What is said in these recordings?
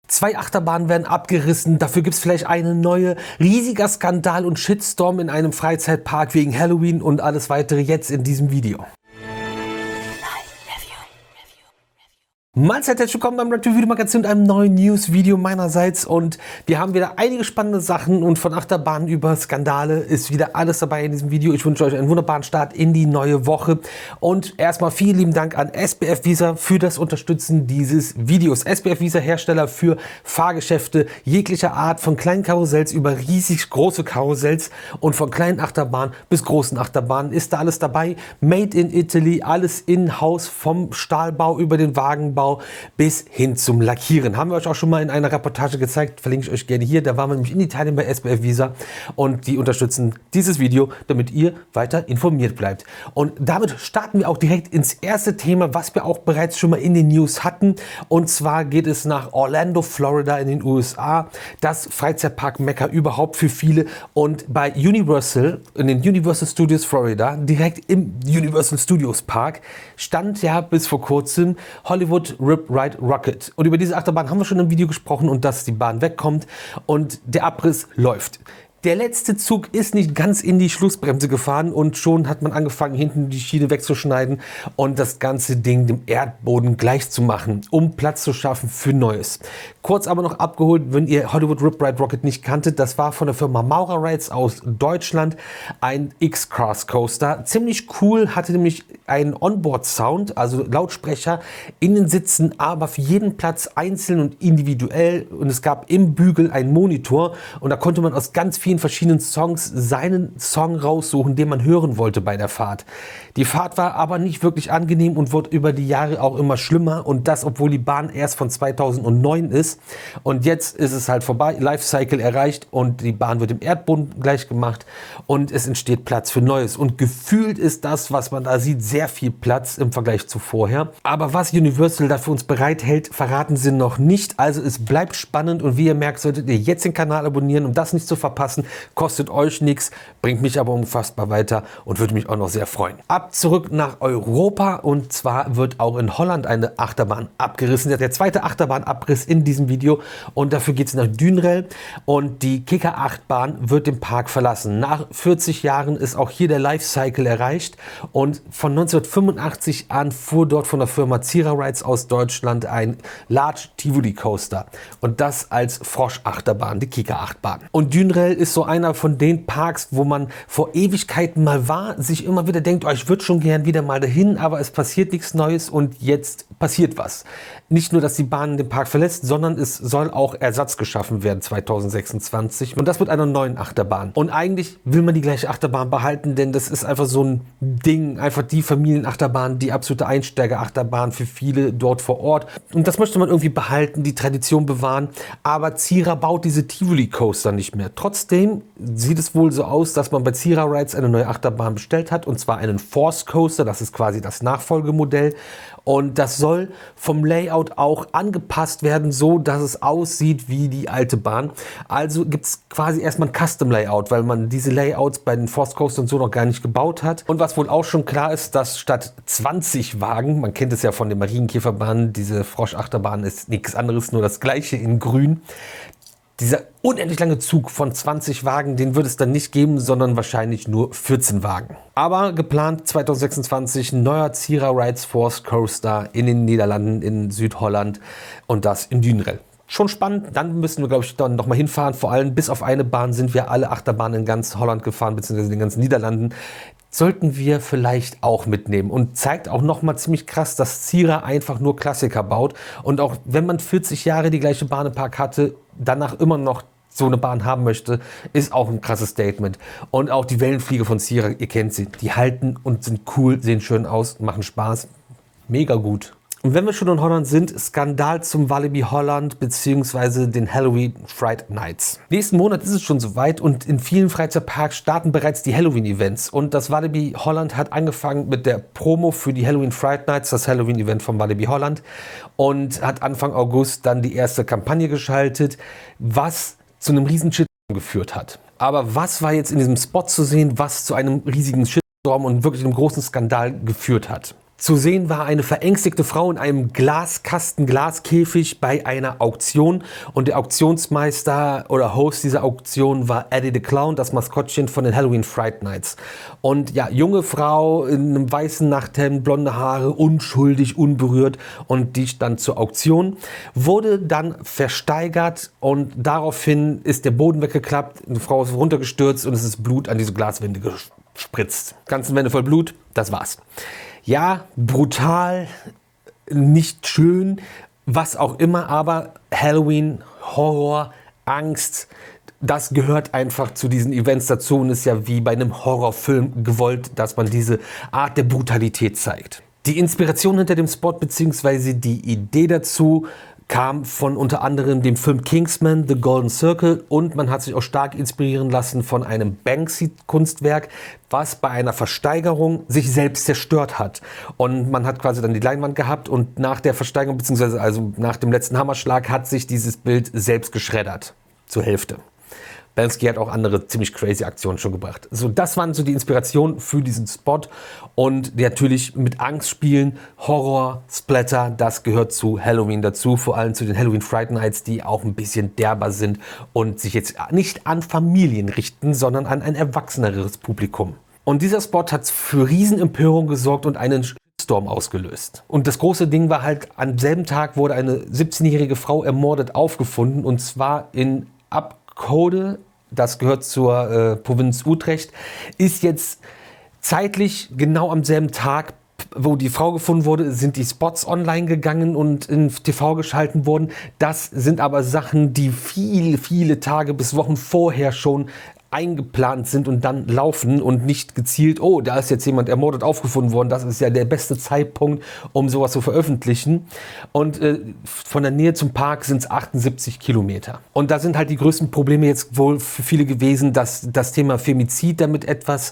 2 Achterbahnen werden abgerissen, dafür gibt es vielleicht eine neue. Riesiger Skandal und Shitstorm in einem Freizeitpark wegen Halloween und alles weitere jetzt in diesem Video. Mahlzeit, herzlich willkommen beim Retro Video Magazin und einem neuen News-Video meinerseits, und wir haben wieder einige spannende Sachen und von Achterbahnen über Skandale ist wieder alles dabei in diesem Video. Ich wünsche euch einen wunderbaren Start in die neue Woche und erstmal vielen lieben Dank an SBF Visa für das Unterstützen dieses Videos. SBF Visa, Hersteller für Fahrgeschäfte jeglicher Art, von kleinen Karussells über riesig große Karussells und von kleinen Achterbahnen bis großen Achterbahnen ist da alles dabei. Made in Italy, alles in-house, vom Stahlbau über den Wagenbau bis hin zum Lackieren. Haben wir euch auch schon mal in einer Reportage gezeigt, verlinke ich euch gerne hier. Da waren wir nämlich in Italien bei SBF Visa und die unterstützen dieses Video, damit ihr weiter informiert bleibt. Und damit starten wir auch direkt ins erste Thema, was wir auch bereits schon mal in den News hatten. Und zwar geht es nach Orlando, Florida in den USA. Das Freizeitpark Mekka überhaupt für viele. Und bei Universal, in den Universal Studios Florida, direkt im Universal Studios Park, stand ja bis vor kurzem Hollywood Rip Ride Rockit. Und über diese Achterbahn haben wir schon im Video gesprochen und dass die Bahn wegkommt und der Abriss läuft. Der letzte Zug ist nicht ganz in die Schlussbremse gefahren und schon hat man angefangen, hinten die Schiene wegzuschneiden und das ganze Ding dem Erdboden gleich zu machen, um Platz zu schaffen für Neues. Kurz aber noch abgeholt, wenn ihr Hollywood Rip Ride Rockit nicht kanntet, das war von der Firma Maura Rides aus Deutschland ein X-Cars Coaster. Ziemlich cool, hatte nämlich einen Onboard-Sound, also Lautsprecher in den Sitzen, aber für jeden Platz einzeln und individuell, und es gab im Bügel einen Monitor und da konnte man aus ganz vielen verschiedenen Songs seinen Song raussuchen, den man hören wollte bei der Fahrt. Die Fahrt war aber nicht wirklich angenehm und wurde über die Jahre auch immer schlimmer, und das, obwohl die Bahn erst von 2009 ist. Und jetzt ist es halt vorbei, Lifecycle erreicht und die Bahn wird im Erdboden gleich gemacht und es entsteht Platz für Neues. Und gefühlt ist das, was man da sieht, sehr viel Platz im Vergleich zu vorher. Aber was Universal da für uns bereithält, verraten sie noch nicht. Also es bleibt spannend, und wie ihr merkt, solltet ihr jetzt den Kanal abonnieren, um das nicht zu verpassen. Kostet euch nichts, bringt mich aber unfassbar weiter und würde mich auch noch sehr freuen. Ab zurück nach Europa, und zwar wird auch in Holland eine Achterbahn abgerissen. Der zweite Achterbahnabriss in diesem Video, und dafür geht es nach Duinrell, und die Kicker-Achterbahn wird den Park verlassen. Nach 40 Jahren ist auch hier der Lifecycle erreicht, und von 1985 an fuhr dort von der Firma Zira Rides aus Deutschland ein Large Tivoli Coaster, und das als Frosch-Achterbahn, die Kicker-Achterbahn. Und Duinrell ist so einer von den Parks, wo man vor Ewigkeiten mal war, sich immer wieder denkt, oh, ich würde schon gern wieder mal dahin, aber es passiert nichts Neues, und jetzt passiert was. Nicht nur, dass die Bahn den Park verlässt, sondern es soll auch Ersatz geschaffen werden 2026, und das mit einer neuen Achterbahn. Und eigentlich will man die gleiche Achterbahn behalten, denn das ist einfach so ein Ding, einfach die Familienachterbahn, die absolute Einsteigerachterbahn für viele dort vor Ort. Und das möchte man irgendwie behalten, die Tradition bewahren, aber Zira baut diese Tivoli Coaster nicht mehr. Trotzdem sieht es wohl so aus, dass man bei Zira Rides eine neue Achterbahn bestellt hat, und zwar einen Force Coaster, das ist quasi das Nachfolgemodell, und das soll vom Layout auch angepasst werden, so dass es aussieht wie die alte Bahn. Also gibt es quasi erstmal ein Custom Layout, weil man diese Layouts bei den Force Coastern so noch gar nicht gebaut hat. Und was wohl auch schon klar ist, dass statt 20 Wagen, man kennt es ja von den Marienkäferbahnen, diese Froschachterbahn ist nichts anderes, nur das gleiche in grün. Dieser unendlich lange Zug von 20 Wagen, den wird es dann nicht geben, sondern wahrscheinlich nur 14 Wagen. Aber geplant 2026 ein neuer Zira Rides Force Coaster in den Niederlanden, in Südholland, und das in Duinrell. Schon spannend, dann müssen wir, glaube ich, dann nochmal hinfahren. Vor allem bis auf eine Bahn sind wir alle Achterbahnen in ganz Holland gefahren, beziehungsweise in den ganzen Niederlanden. Sollten wir vielleicht auch mitnehmen, und zeigt auch nochmal ziemlich krass, dass Zira einfach nur Klassiker baut, und auch wenn man 40 Jahre die gleiche Bahn im Park hatte, danach immer noch so eine Bahn haben möchte, ist auch ein krasses Statement. Und auch die Wellenflieger von Zira, ihr kennt sie, die halten und sind cool, sehen schön aus, machen Spaß, mega gut. Und wenn wir schon in Holland sind, Skandal zum Walibi Holland bzw. den Halloween Fright Nights. Nächsten Monat ist es schon soweit, und in vielen Freizeitparks starten bereits die Halloween-Events. Und das Walibi Holland hat angefangen mit der Promo für die Halloween Fright Nights, das Halloween-Event vom Walibi Holland, und hat Anfang August dann die erste Kampagne geschaltet, was zu einem riesen Shitstorm geführt hat. Aber was war jetzt in diesem Spot zu sehen, was zu einem riesigen Shitstorm und wirklich einem großen Skandal geführt hat? Zu sehen war eine verängstigte Frau in einem Glaskasten, Glaskäfig bei einer Auktion und der Auktionsmeister oder Host dieser Auktion war Eddie the Clown, das Maskottchen von den Halloween Fright Nights. Und ja, junge Frau in einem weißen Nachthemd, blonde Haare, unschuldig, unberührt und die stand zur Auktion, wurde dann versteigert und daraufhin ist der Boden weggeklappt, eine Frau ist runtergestürzt und es ist Blut an diese Glaswände gespritzt. Ganze Wände voll Blut, das war's. Ja, brutal, nicht schön, was auch immer, aber Halloween, Horror, Angst, das gehört einfach zu diesen Events dazu und ist ja wie bei einem Horrorfilm gewollt, dass man diese Art der Brutalität zeigt. Die Inspiration hinter dem Spot bzw. die Idee dazu kam von unter anderem dem Film Kingsman, The Golden Circle und man hat sich auch stark inspirieren lassen von einem Banksy-Kunstwerk, was bei einer Versteigerung sich selbst zerstört hat. Und man hat quasi dann die Leinwand gehabt und nach der Versteigerung bzw. also nach dem letzten Hammerschlag hat sich dieses Bild selbst geschreddert, zur Hälfte. Banksy hat auch andere ziemlich crazy Aktionen schon gebracht. So, das waren so die Inspirationen für diesen Spot. Und natürlich mit Angst spielen, Horror, Splatter, das gehört zu Halloween dazu. Vor allem zu den Halloween Fright Nights, die auch ein bisschen derber sind und sich jetzt nicht an Familien richten, sondern an ein erwachseneres Publikum. Und dieser Spot hat für Riesenempörung gesorgt und einen Shitstorm ausgelöst. Und das große Ding war halt, am selben Tag wurde eine 17-jährige Frau ermordet aufgefunden und zwar in Abcode. Das gehört zur Provinz Utrecht, ist jetzt zeitlich genau am selben Tag, wo die Frau gefunden wurde, sind die Spots online gegangen und in TV geschalten worden. Das sind aber Sachen, die viele Tage bis Wochen vorher schon eingeplant sind und dann laufen und nicht gezielt, oh, da ist jetzt jemand ermordet aufgefunden worden, das ist ja der beste Zeitpunkt, um sowas zu veröffentlichen. Und von der Nähe zum Park sind es 78 Kilometer. Und da sind halt die größten Probleme jetzt wohl für viele gewesen, dass das Thema Femizid damit etwas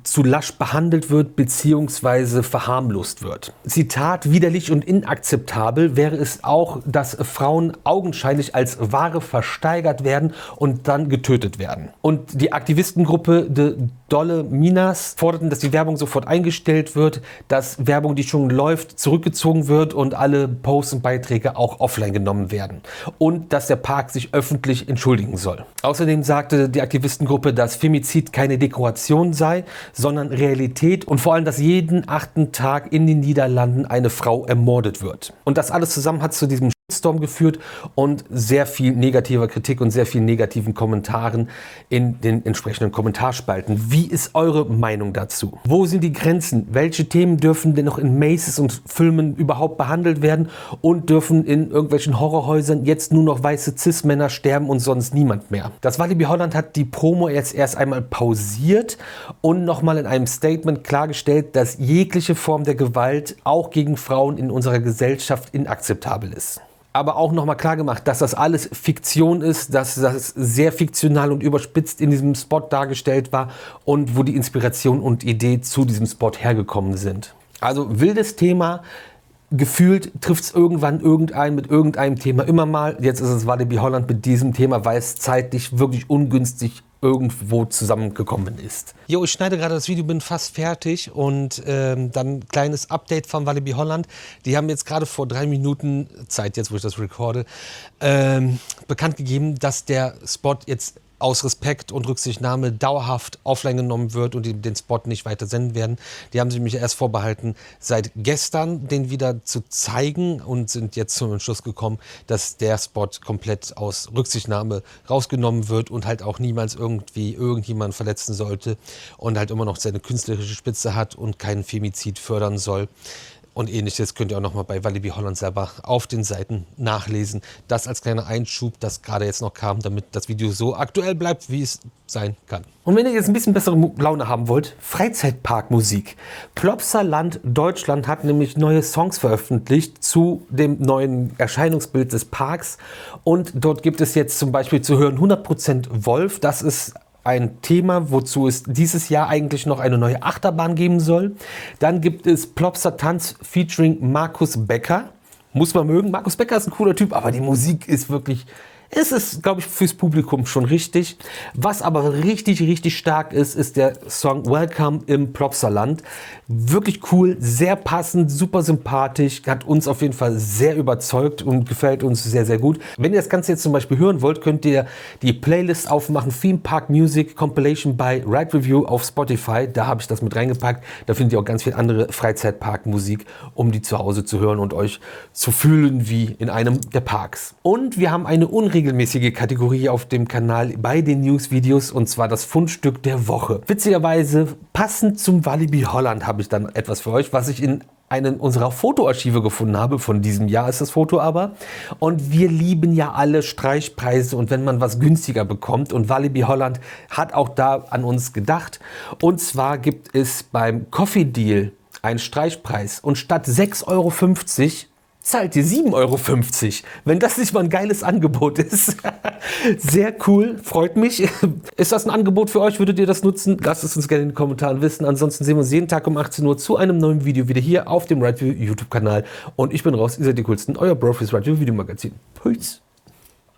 zu lasch behandelt wird, beziehungsweise verharmlost wird. Zitat, widerlich und inakzeptabel wäre es auch, dass Frauen augenscheinlich als Ware versteigert werden und dann getötet werden. Und die Aktivistengruppe The Dolle Minas forderten, dass die Werbung sofort eingestellt wird, dass Werbung, die schon läuft, zurückgezogen wird und alle Posts und Beiträge auch offline genommen werden. Und dass der Park sich öffentlich entschuldigen soll. Außerdem sagte die Aktivistengruppe, dass Femizid keine Dekoration sei, sondern Realität und vor allem, dass jeden 8. Tag in den Niederlanden eine Frau ermordet wird. Und das alles zusammen hat zu diesem Shitstorm geführt und sehr viel negativer Kritik und sehr vielen negativen Kommentaren in den entsprechenden Kommentarspalten. Wie ist eure Meinung dazu? Wo sind die Grenzen? Welche Themen dürfen denn noch in Maces und Filmen überhaupt behandelt werden und dürfen in irgendwelchen Horrorhäusern jetzt nur noch weiße Cis-Männer sterben und sonst niemand mehr? Das Walibi Holland hat die Promo jetzt erst einmal pausiert und nochmal in einem Statement klargestellt, dass jegliche Form der Gewalt auch gegen Frauen in unserer Gesellschaft inakzeptabel ist. Aber auch nochmal klar gemacht, dass das alles Fiktion ist, dass das sehr fiktional und überspitzt in diesem Spot dargestellt war und wo die Inspiration und Idee zu diesem Spot hergekommen sind. Also wildes Thema, gefühlt trifft es irgendwann irgendeinen mit irgendeinem Thema immer mal. Jetzt ist es Walibi Holland mit diesem Thema, weil es zeitlich wirklich ungünstig irgendwo zusammengekommen ist. Jo, ich schneide gerade das Video, bin fast fertig und dann ein kleines Update von Walibi Holland. Die haben jetzt gerade vor 3 Minuten Zeit, jetzt wo ich das recorde, bekannt gegeben, dass der Spot jetzt aus Respekt und Rücksichtnahme dauerhaft offline genommen wird und die den Spot nicht weiter senden werden. Die haben sich nämlich erst vorbehalten, seit gestern den wieder zu zeigen und sind jetzt zum Entschluss gekommen, dass der Spot komplett aus Rücksichtnahme rausgenommen wird und halt auch niemals irgendwie irgendjemand verletzen sollte und halt immer noch seine künstlerische Spitze hat und keinen Femizid fördern soll. Und ähnliches könnt ihr auch nochmal bei Walibi Holland selber auf den Seiten nachlesen. Das als kleiner Einschub, das gerade jetzt noch kam, damit das Video so aktuell bleibt, wie es sein kann. Und wenn ihr jetzt ein bisschen bessere Laune haben wollt, Freizeitparkmusik. Plopsaland Deutschland hat nämlich neue Songs veröffentlicht zu dem neuen Erscheinungsbild des Parks. Und dort gibt es jetzt zum Beispiel zu hören 100% Wolf. Das ist ein Thema, wozu es dieses Jahr eigentlich noch eine neue Achterbahn geben soll. Dann gibt es Plopsa Tanz featuring Markus Becker. Muss man mögen. Markus Becker ist ein cooler Typ, aber die Musik ist wirklich Es ist, glaube ich, fürs Publikum schon richtig. Was aber richtig, richtig stark ist, ist der Song Welcome im Plopsaland. Wirklich cool, sehr passend, super sympathisch, hat uns auf jeden Fall sehr überzeugt und gefällt uns sehr, sehr gut. Wenn ihr das Ganze jetzt zum Beispiel hören wollt, könnt ihr die Playlist aufmachen, Theme Park Music Compilation bei Ride Review auf Spotify. Da habe ich das mit reingepackt. Da findet ihr auch ganz viel andere Freizeitparkmusik, um die zu Hause zu hören und euch zu fühlen wie in einem der Parks. Und wir haben eine unregelmäßige Kategorie auf dem Kanal bei den News-Videos, und zwar das Fundstück der Woche. Witzigerweise, passend zum Walibi Holland, habe ich dann etwas für euch, was ich in einen unserer Fotoarchive gefunden habe. Von diesem Jahr ist das Foto aber. Und wir lieben ja alle Streichpreise und wenn man was günstiger bekommt. Und Walibi Holland hat auch da an uns gedacht. Und zwar gibt es beim Coffee Deal einen Streichpreis. Und statt 6,50 € zahlt ihr 7,50 €. Wenn das nicht mal ein geiles Angebot ist. Sehr cool, freut mich. Ist das ein Angebot für euch? Würdet ihr das nutzen? Lasst es uns gerne in den Kommentaren wissen. Ansonsten sehen wir uns jeden Tag um 18 Uhr zu einem neuen Video wieder hier auf dem Ride Review YouTube-Kanal. Und ich bin raus, ihr seid die coolsten. Euer Bro fürs Ride Review Video Magazin. Peace.